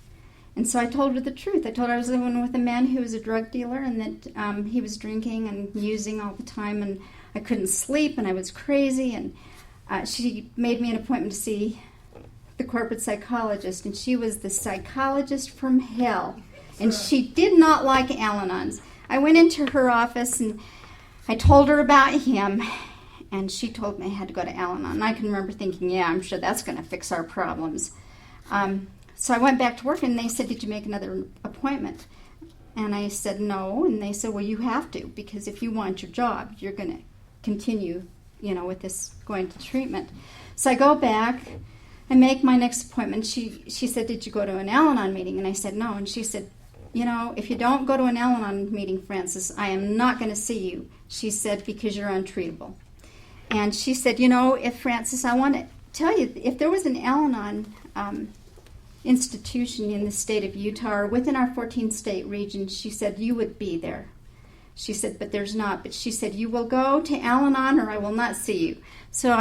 And so I told her the truth. I told her I was living with a man who was a drug dealer, and that he was drinking and using all the time, and I couldn't sleep, and I was crazy. And she made me an appointment to see the corporate psychologist, and she was the psychologist from hell, and she did not like Al-Anons. I went into her office and I told her about him, and she told me I had to go to Al-Anon. And I can remember thinking, yeah, I'm sure that's going to fix our problems. So I went back to work, and they said, did you make another appointment? And I said, no. And they said, well, you have to, because if you want your job, you're going to continue, with this going to treatment. So I go back. I make my next appointment. She said, did you go to an Al-Anon meeting? And I said, no. And she said, if you don't go to an Al-Anon meeting, Frances, I am not going to see you. She said, because you're untreatable. And she said, if Frances, I want to tell you, if there was an Al-Anon institution in the state of Utah or within our 14-state region, she said, you would be there. She said, but there's not. But she said, you will go to Al-Anon or I will not see you. So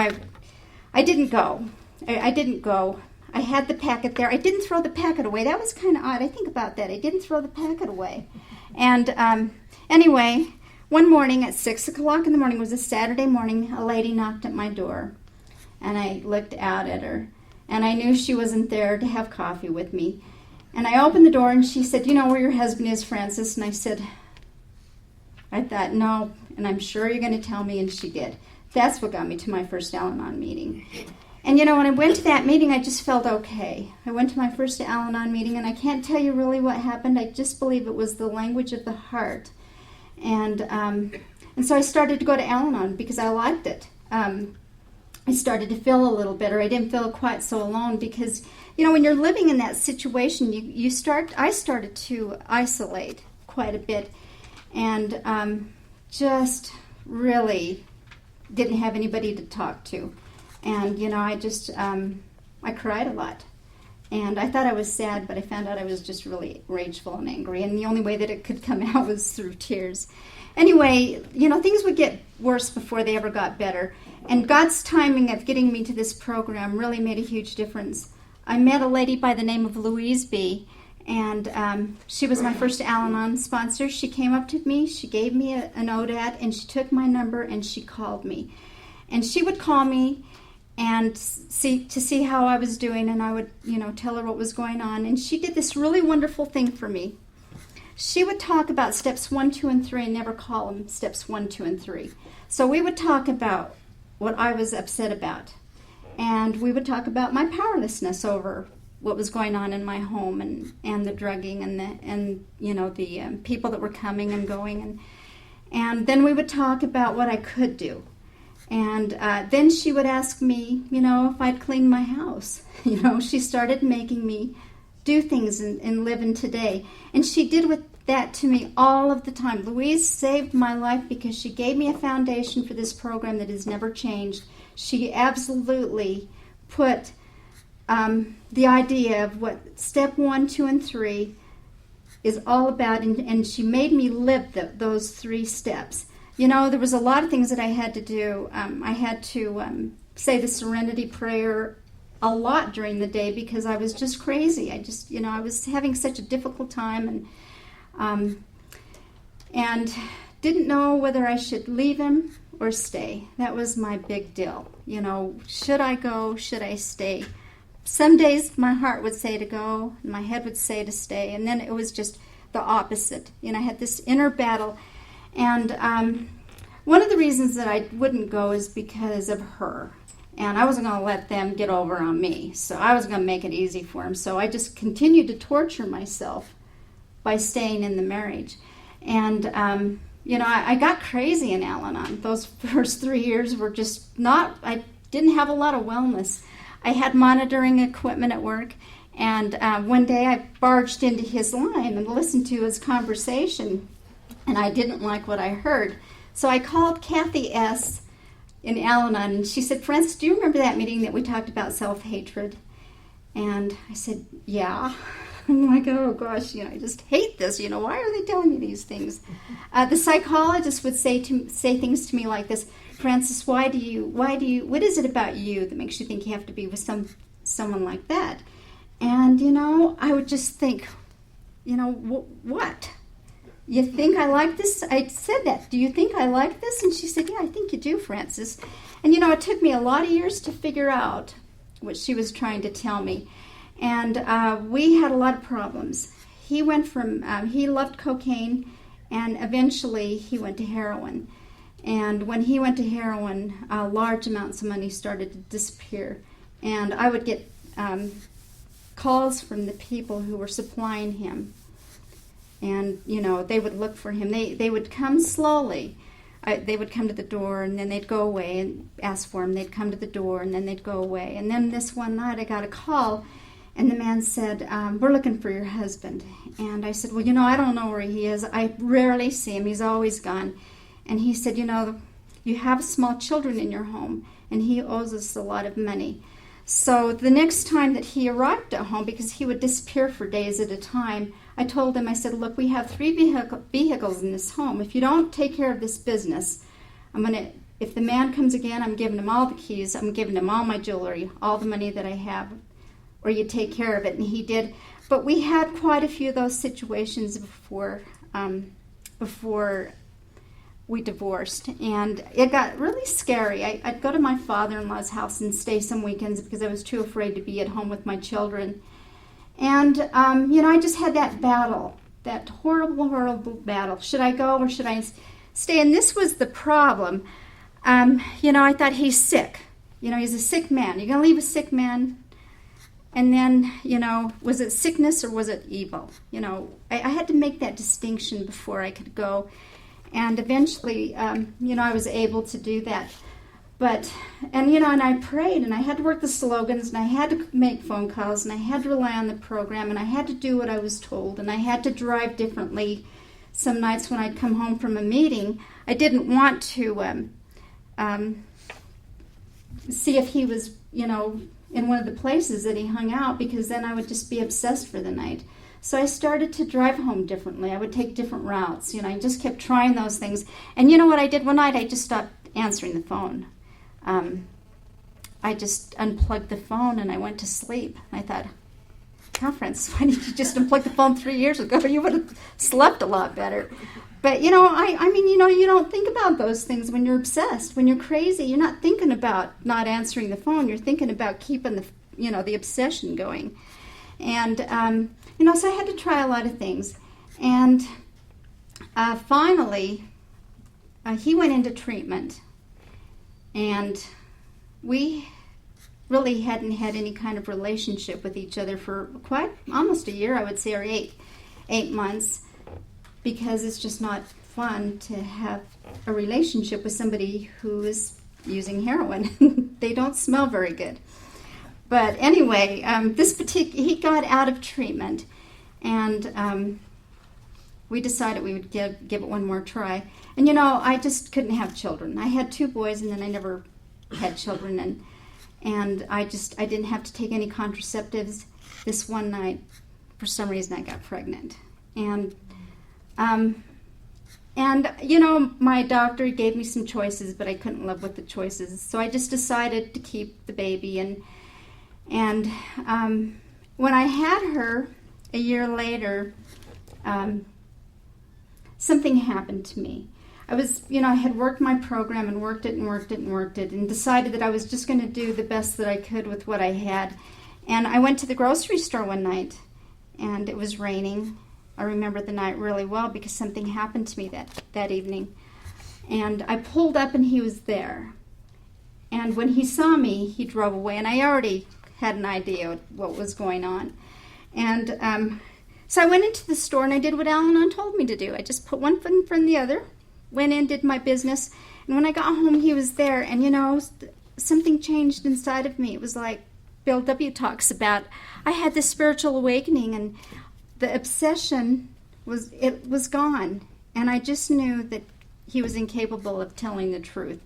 I didn't go. I didn't go. I had the packet there. I didn't throw the packet away. That was kind of odd. I think about that. I didn't throw the packet away. And anyway, one morning at 6 o'clock in the morning, it was a Saturday morning, a lady knocked at my door. And I looked out at her. And I knew she wasn't there to have coffee with me. And I opened the door, and she said, you know where your husband is, Frances? And I thought, no, and I'm sure you're going to tell me, and she did. That's what got me to my first Al-Anon meeting. And when I went to that meeting, I just felt okay. I went to my first Al-Anon meeting, and I can't tell you really what happened. I just believe it was the language of the heart. And so I started to go to Al-Anon because I liked it. I started to feel a little better. I didn't feel quite so alone because, when you're living in that situation, I started to isolate quite a bit and just really didn't have anybody to talk to. And, I cried a lot. And I thought I was sad, but I found out I was just really rageful and angry. And the only way that it could come out was through tears. Anyway, things would get worse before they ever got better. And God's timing of getting me to this program really made a huge difference. I met a lady by the name of Louise B., and she was my first Al-Anon sponsor. She came up to me, she gave me an ODAT, and she took my number and she called me. And she would call me and see how I was doing, and I would, tell her what was going on. And she did this really wonderful thing for me. She would talk about steps 1, 2, and 3 and never call them steps 1, 2, and 3. So we would talk about what I was upset about. And we would talk about my powerlessness over what was going on in my home and the drugging and the people that were coming and going. And then we would talk about what I could do. And then she would ask me, if I'd clean my house. She started making me do things and live in today. And she did with that to me all of the time. Louise saved my life because she gave me a foundation for this program that has never changed. She absolutely put the idea of what step 1, 2, and 3 is all about, and she made me live those 3 steps. There was a lot of things that I had to do. I had to say the Serenity Prayer a lot during the day because I was just crazy. I was having such a difficult time and didn't know whether I should leave him or stay. That was my big deal. Should I go? Should I stay? Some days my heart would say to go, and my head would say to stay, and then it was just the opposite. I had this inner battle, and one of the reasons that I wouldn't go is because of her. And I wasn't going to let them get over on me. So I was going to make it easy for them. So I just continued to torture myself by staying in the marriage. And, I got crazy in Al-Anon. Those first 3 years were just I didn't have a lot of wellness. I had monitoring equipment at work. And one day I barged into his line and listened to his conversation. And I didn't like what I heard. So I called Kathy S. in Al-Anon, and she said, Frances, do you remember that meeting that we talked about self-hatred? And I said, yeah. I'm like, oh gosh, I just hate this. Why are they telling me these things? The psychologist would say things to me like this, Frances, what is it about you that makes you think you have to be with someone like that? And, I would just think, what? you think I like this? I said that. Do you think I like this? And she said, yeah, I think you do, Frances. And, it took me a lot of years to figure out what she was trying to tell me. And we had a lot of problems. He went from, he loved cocaine, and eventually he went to heroin. And when he went to heroin, large amounts of money started to disappear. And I would get calls from the people who were supplying him. And, they would look for him. They would come slowly. They would come to the door, and then they'd go away and ask for him. They'd come to the door, and then they'd go away. And then this one night I got a call, and the man said, we're looking for your husband. And I said, well, I don't know where he is. I rarely see him. He's always gone. And he said, you have small children in your home, and he owes us a lot of money. So the next time that he arrived at home, because he would disappear for days at a time, I told him, I said, look, we have 3 vehicles in this home. If you don't take care of this business, if the man comes again, I'm giving him all the keys, I'm giving him all my jewelry, all the money that I have, or you take care of it. And he did. But we had quite a few of those situations before we divorced, and it got really scary. I'd go to my father-in-law's house and stay some weekends because I was too afraid to be at home with my children. And, I just had that battle, that horrible, horrible battle. Should I go or should I stay? And this was the problem. I thought, he's sick. He's a sick man. You're going to leave a sick man? And then, was it sickness or was it evil? I had to make that distinction before I could go. And eventually, I was able to do that. But, and I prayed, and I had to work the slogans, and I had to make phone calls, and I had to rely on the program, and I had to do what I was told, and I had to drive differently. Some nights when I'd come home from a meeting, I didn't want to see if he was, in one of the places that he hung out, because then I would just be obsessed for the night. So I started to drive home differently. I would take different routes. I just kept trying those things. And you know what I did one night? I just stopped answering the phone. I just unplugged the phone and I went to sleep. I thought, Conference, why did you just unplug the phone 3 years ago? You would have slept a lot better. But, you don't think about those things when you're obsessed. When you're crazy, you're not thinking about not answering the phone. You're thinking about keeping the obsession going. And, so I had to try a lot of things. And finally, he went into treatment. And we really hadn't had any kind of relationship with each other for almost a year, I would say, or eight months, because it's just not fun to have a relationship with somebody who is using heroin. They don't smell very good. But anyway, he got out of treatment, and we decided we would give it one more try. And I just couldn't have children. I had 2 boys, and then I never had children, and I didn't have to take any contraceptives. This one night, for some reason, I got pregnant, and my doctor gave me some choices, but I couldn't live with the choices, so I just decided to keep the baby. And when I had her a year later, something happened to me. I had worked my program and worked it and decided that I was just going to do the best that I could with what I had. And I went to the grocery store one night, and it was raining. I remember the night really well because something happened to me that evening. And I pulled up, and he was there. And when he saw me, he drove away, and I already had an idea what was going on. And so I went into the store, and I did what Al-Anon told me to do. I just put one foot in front of the other, went in, did my business, and when I got home, he was there, and something changed inside of me. It was like Bill W. talks about. I had this spiritual awakening, and the obsession was gone, and I just knew that he was incapable of telling the truth.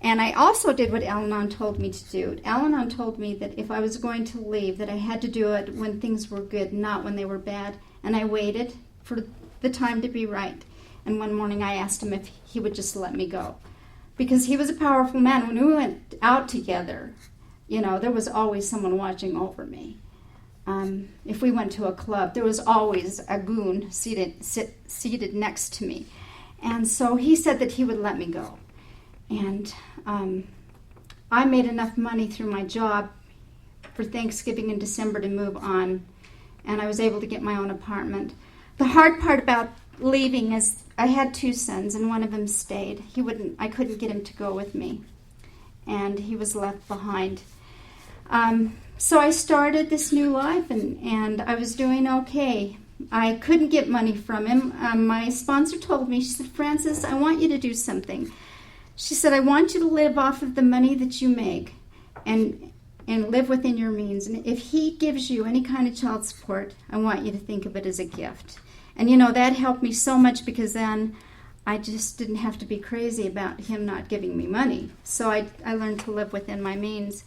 And I also did what Al-Anon told me to do. Al-Anon told me that if I was going to leave, that I had to do it when things were good, not when they were bad. And I waited for the time to be right. And one morning I asked him if he would just let me go. Because he was a powerful man. When we went out together, there was always someone watching over me. if we went to a club, there was always a goon seated next to me. And so he said that he would let me go. And I made enough money through my job for Thanksgiving in December to move on, and I was able to get my own apartment. The hard part about leaving is I had 2 sons, and one of them stayed. I couldn't get him to go with me, and he was left behind. So I started this new life, and I was doing okay. I couldn't get money from him. My sponsor told me, she said, "Frances, I want you to do something." She said, "I want you to live off of the money that you make and live within your means. And if he gives you any kind of child support, I want you to think of it as a gift." And, that helped me so much, because then I just didn't have to be crazy about him not giving me money. So I learned to live within my means.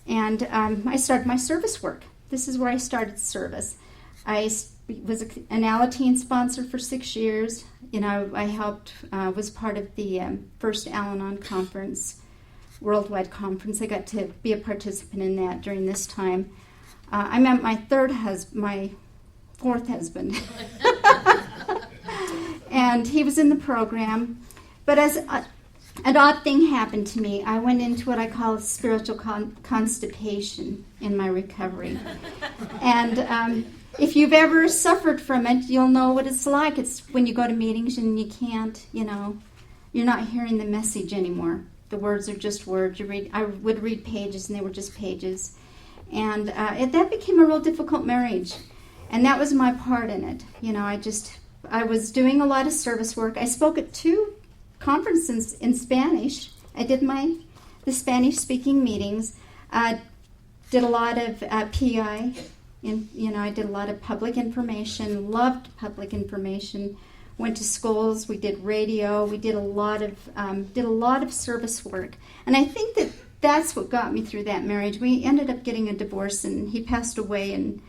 And I started my service work. This is where I started service. I was an Al-Anon sponsor for 6 years. I helped, was part of the first Al-Anon conference, worldwide conference. I got to be a participant in that during this time. I met my fourth husband. And he was in the program. But as an odd thing happened to me, I went into what I call spiritual constipation in my recovery. And if you've ever suffered from it, you'll know what it's like. It's when you go to meetings and you can't, you're not hearing the message anymore. The words are just words. I would read pages, and they were just pages. And that became a real difficult marriage. And that was my part in it. I was doing a lot of service work. I spoke at 2 conferences in Spanish. I did the Spanish-speaking meetings. Did a lot of PI. I did a lot of public information. Loved public information. Went to schools. We did radio. We did a lot of service work. And I think that's what got me through that marriage. We ended up getting a divorce, and he passed away, and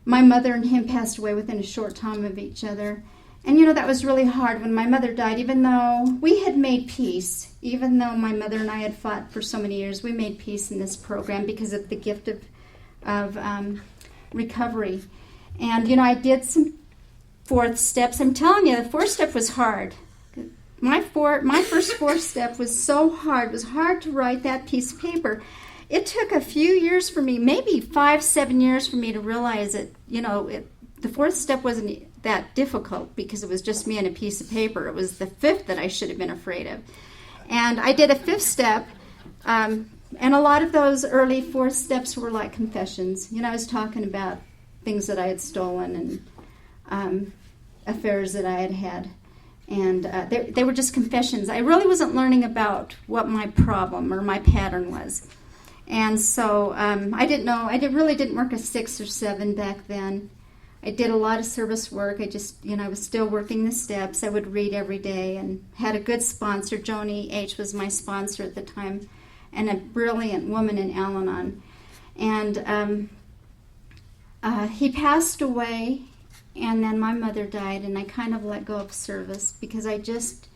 my mother and him passed away within a short time of each other. And, that was really hard when my mother died, even though we had made peace. Even though my mother and I had fought for so many years, we made peace in this program because of the gift of recovery. And, I did some 4th steps. I'm telling you, the 4th step was hard. My first 4th step was so hard. It was hard to write that piece of paper. It took a few years for me, maybe 5-7 years for me to realize it. The 4th step wasn't that difficult because it was just me and a piece of paper. It was the 5th that I should have been afraid of. And I did a 5th step, and a lot of those early 4th steps were like confessions. I was talking about things that I had stolen and affairs that I had had. And they were just confessions. I really wasn't learning about what my problem or my pattern was. And so I didn't know. I really didn't work a 6 or 7 back then. I did a lot of service work. I was still working the steps. I would read every day and had a good sponsor. Joni H. was my sponsor at the time, and a brilliant woman in Al-Anon. And he passed away, and then my mother died, and I kind of let go of service because it just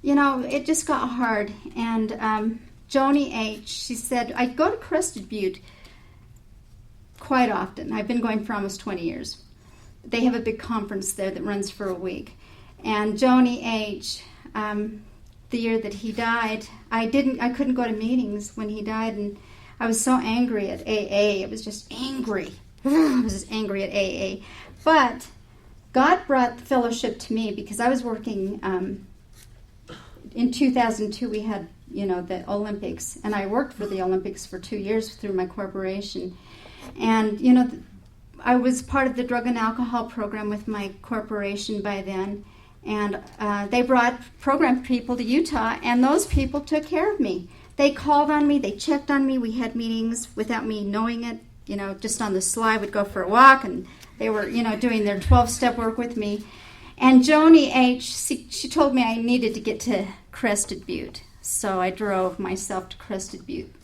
got hard. And Joni H., she said, I go to Crested Butte quite often. I've been going for almost 20 years. They have a big conference there that runs for a week. And Joni H., the year that he died, I couldn't go to meetings when he died, and I was so angry at AA. It was just angry. I was just angry at AA. But God brought the fellowship to me because I was working, in 2002 we had the Olympics, and I worked for the Olympics for 2 years through my corporation. And, I was part of the drug and alcohol program with my corporation by then, and they brought program people to Utah, and those people took care of me. They called on me, they checked on me, we had meetings without me knowing it, just on the sly. We'd go for a walk, and they were, doing their 12-step work with me. And Joni H., she told me I needed to get to Crested Butte. So I drove myself to Crested Butte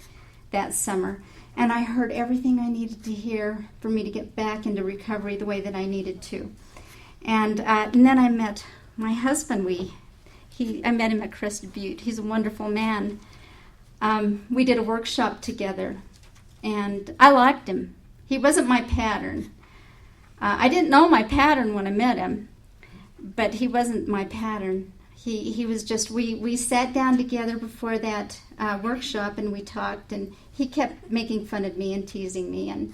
that summer. And I heard everything I needed to hear for me to get back into recovery the way that I needed to. And then I met my husband. I met him at Crested Butte. He's a wonderful man. We did a workshop together. And I liked him. He wasn't my pattern. I didn't know my pattern when I met him, but he wasn't my pattern. He was just, we sat down together before that workshop and we talked, and he kept making fun of me and teasing me, and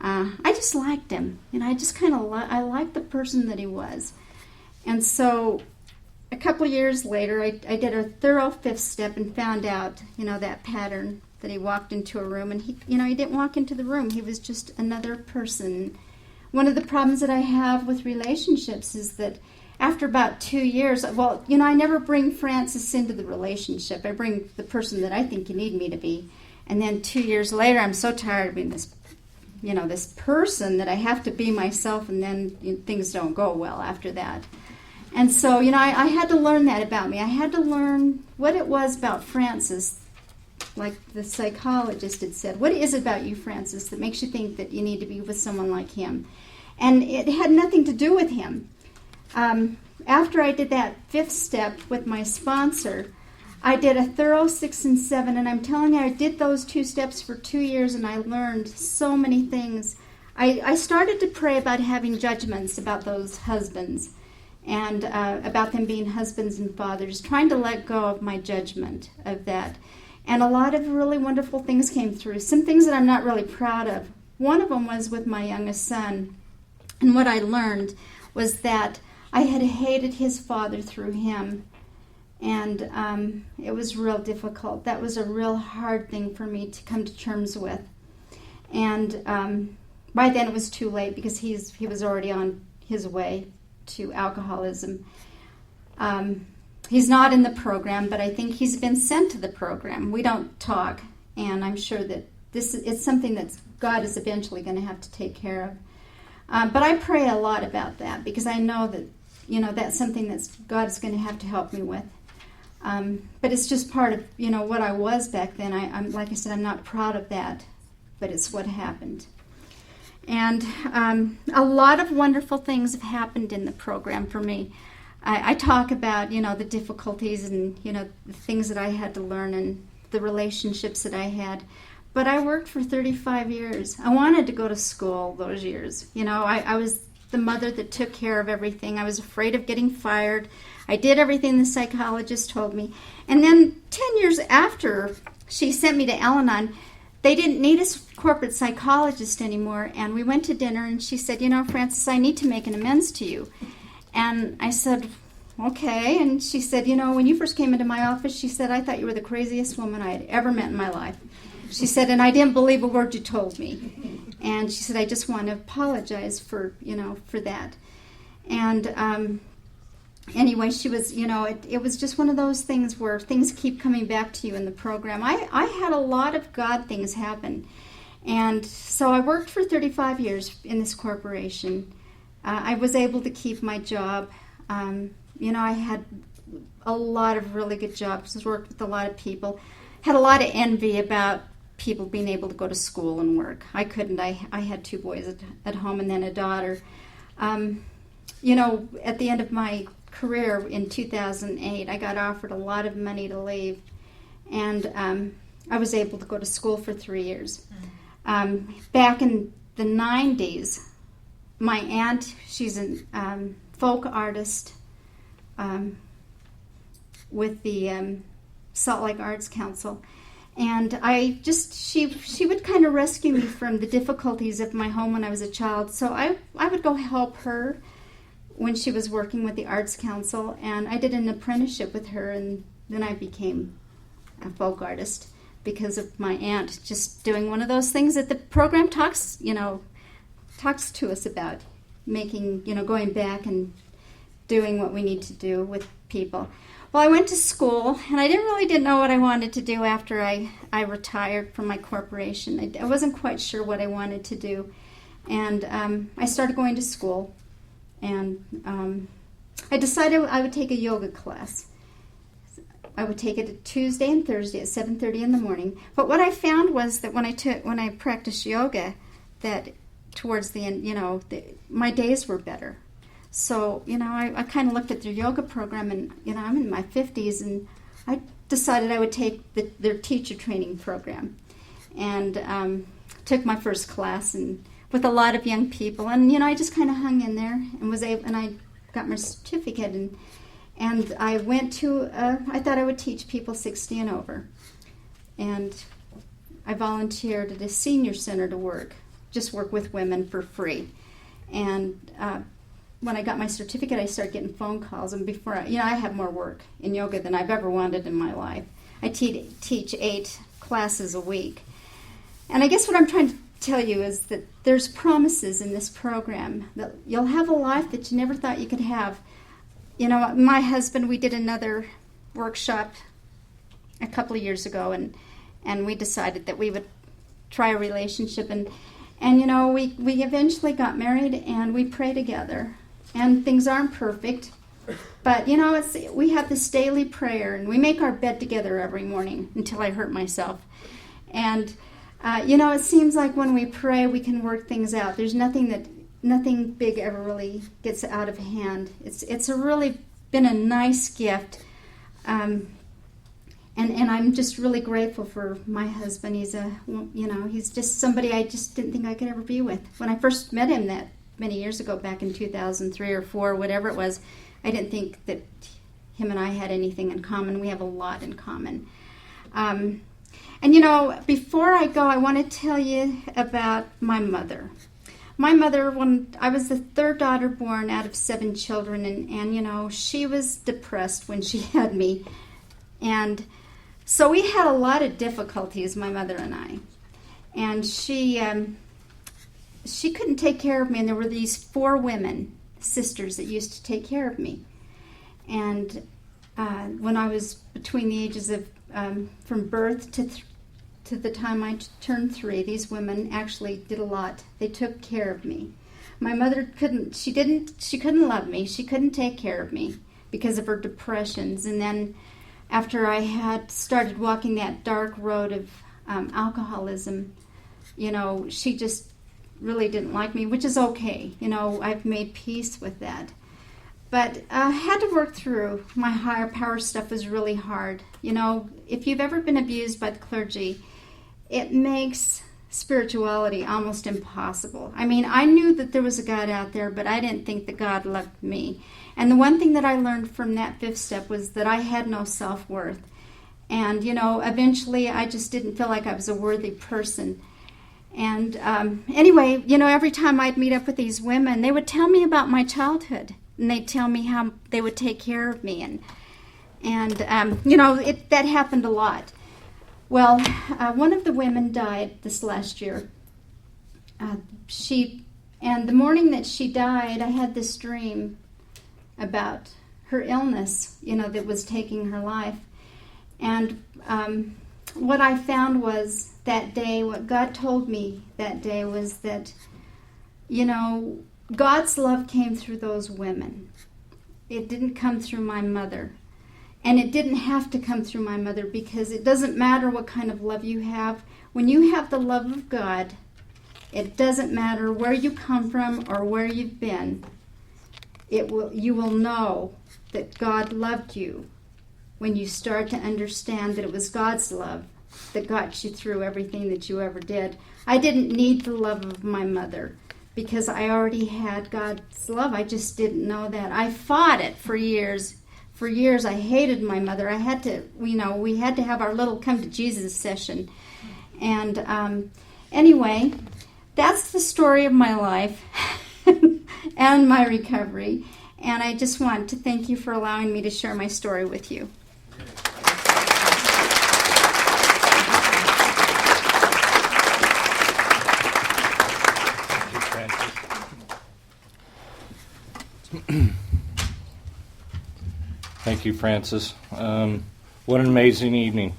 I just liked him. I just kind of I liked the person that he was. And so a couple of years later, I did a thorough fifth step and found out, that pattern, that he walked into a room and he didn't walk into the room. He was just another person. One of the problems that I have with relationships is that after about 2 years, I never bring Francis into the relationship. I bring the person that I think you need me to be. And then 2 years later, I'm so tired of being this, this person that I have to be myself, and then things don't go well after that. And so, I had to learn that about me. I had to learn what it was about Francis, like the psychologist had said. What is it about you, Francis, that makes you think that you need to be with someone like him? And it had nothing to do with him. After I did that fifth step with my sponsor, I did a thorough 6 and 7, and I'm telling you, I did those 2 steps for 2 years, and I learned so many things. I started to pray about having judgments about those husbands, and about them being husbands and fathers, trying to let go of my judgment of that. And a lot of really wonderful things came through, some things that I'm not really proud of. One of them was with my youngest son, and what I learned was that I had hated his father through him, and it was real difficult. That was a real hard thing for me to come to terms with. And by then it was too late, because he was already on his way to alcoholism. He's not in the program, but I think he's been sent to the program. We don't talk, and I'm sure that it's something that God is eventually going to have to take care of. But I pray a lot about that, because I know that that's something that God is going to have to help me with. But it's just part of what I was back then. I'm like I said, I'm not proud of that, but it's what happened. And a lot of wonderful things have happened in the program for me. I talk about, the difficulties and, the things that I had to learn and the relationships that I had. But I worked for 35 years. I wanted to go to school those years. I was the mother that took care of everything. I was afraid of getting fired. I did everything the psychologist told me. And then 10 years after she sent me to Al-Anon, they didn't need a corporate psychologist anymore, and we went to dinner, and she said, Francis, I need to make an amends to you. And I said, okay. And she said, when you first came into my office, she said, I thought you were the craziest woman I had ever met in my life. She said, and I didn't believe a word you told me. And she said, I just want to apologize for that. And anyway, she was, it was just one of those things where things keep coming back to you in the program. I had a lot of God things happen. And so I worked for 35 years in this corporation. I was able to keep my job. I had a lot of really good jobs, worked with a lot of people, had a lot of envy about people being able to go to school and work. I couldn't. I had 2 boys at home and then a daughter. At the end of my career in 2008, I got offered a lot of money to leave, and I was able to go to school for 3 years. Back in the 90s, my aunt, she's a folk artist with the Salt Lake Arts Council, and she would kind of rescue me from the difficulties of my home when I was a child. So I would go help her when she was working with the Arts Council, and I did an apprenticeship with her, and then I became a folk artist because of my aunt just doing one of those things that the program talks to us about, making, going back and doing what we need to do with people. Well, I went to school, and I didn't know what I wanted to do after I retired from my corporation. I wasn't quite sure what I wanted to do, and I started going to school, and I decided I would take a yoga class. I would take it Tuesday and Thursday at 7:30 in the morning. But what I found was that when I practiced yoga, that towards the end, my days were better. So, I kind of looked at their yoga program, and, I'm in my 50s, and I decided I would take their teacher training program. And took my first class and with a lot of young people, and I just kind of hung in there and was able, and I got my certificate, and I went to I thought I would teach people 60 and over, and I volunteered at a senior center to work with women for free, and when I got my certificate, I started getting phone calls, and before I have more work in yoga than I've ever wanted in my life. I teach 8 classes a week, and I guess what I'm trying to tell you is that there's promises in this program that you'll have a life that you never thought you could have. My husband, we did another workshop a couple of years ago, and we decided that we would try a relationship, and we eventually got married, and we pray together, and things aren't perfect, but we have this daily prayer, and we make our bed together every morning until I hurt myself, and it seems like when we pray, we can work things out. There's nothing big ever really gets out of hand. It's really been a nice gift, and I'm just really grateful for my husband. He's just somebody I just didn't think I could ever be with. When I first met him that many years ago, back in 2003 or 4, whatever it was, I didn't think that him and I had anything in common. We have a lot in common. And before I go, I want to tell you about my mother. My mother, when I was the 3rd daughter born out of 7 children, and she was depressed when she had me. And so we had a lot of difficulties, my mother and I. And she couldn't take care of me, and there were these 4 women, sisters, that used to take care of me. And when I was between the ages of from birth to the time I turned 3, these women actually did a lot. They took care of me. My mother couldn't love me. She couldn't take care of me because of her depressions. And then after I had started walking that dark road of alcoholism, she just really didn't like me, which is okay. I've made peace with that. But I had to work through. My higher power stuff was really hard. If you've ever been abused by the clergy, it makes spirituality almost impossible. I mean, I knew that there was a God out there, but I didn't think that God loved me. And the one thing that I learned from that 5th step was that I had no self-worth. And, eventually I just didn't feel like I was a worthy person. And anyway, every time I'd meet up with these women, they would tell me about my childhood. And they'd tell me how they would take care of me. And that happened a lot. Well, one of the women died this last year. And the morning that she died, I had this dream about her illness, that was taking her life. And what I found was that day, what God told me that day was that, God's love came through those women. It didn't come through my mother. And it didn't have to come through my mother, because it doesn't matter what kind of love you have. When you have the love of God, it doesn't matter where you come from or where you've been. You will know that God loved you when you start to understand that it was God's love that got you through everything that you ever did. I didn't need the love of my mother because I already had God's love. I just didn't know that. I fought it for years. For years, I hated my mother. I had to, we had to have our little come to Jesus session. And anyway, that's the story of my life and my recovery. And I just want to thank you for allowing me to share my story with you. Thank you, Francis. What an amazing evening.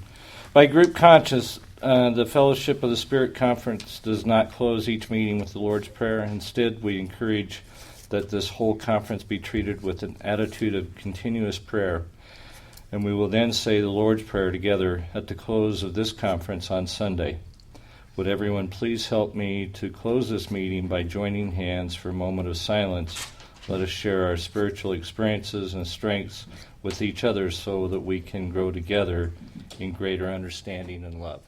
By group conscience, the Fellowship of the Spirit Conference does not close each meeting with the Lord's Prayer. Instead, we encourage that this whole conference be treated with an attitude of continuous prayer. And we will then say the Lord's Prayer together at the close of this conference on Sunday. Would everyone please help me to close this meeting by joining hands for a moment of silence? Let us share our spiritual experiences and strengths with each other so that we can grow together in greater understanding and love.